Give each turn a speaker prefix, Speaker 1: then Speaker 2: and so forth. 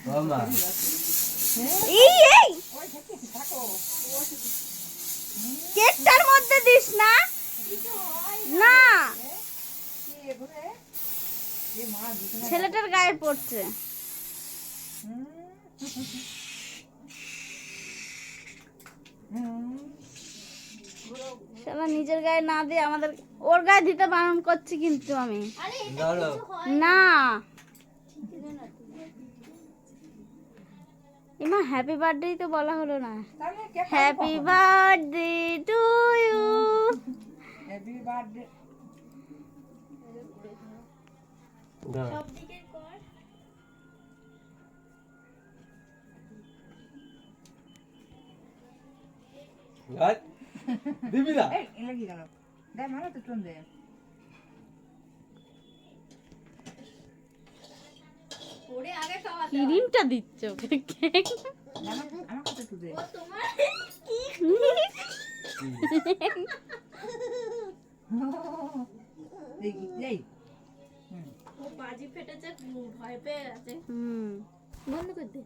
Speaker 1: মামা
Speaker 2: এই এই কেকটার মধ্যে দিস না না ছেলেটার গায়ে পড়ছে শালা নিজের গায়ে না দিয়ে আমাদের ওর গায়ে দিতে বারণ করছি কিন্তু আমি না ইমা হ্যাপি বার্থডে তো বলা হলো না happy birthday to you
Speaker 3: happy birthday
Speaker 1: সব
Speaker 2: দিকে কর
Speaker 1: গায় দিবি না
Speaker 3: এই লাগি গেল দে মারা তো টন দে
Speaker 2: ওরে আগে খাওয়া ক্রিমটা দিচ্ছ কেক
Speaker 3: আমার কাছে তো দে
Speaker 2: ও তোমার কি
Speaker 3: দেখি এই
Speaker 2: ও বাজি ফেটেছে ভয় পেয়ে গেছে বন্ধ করে দে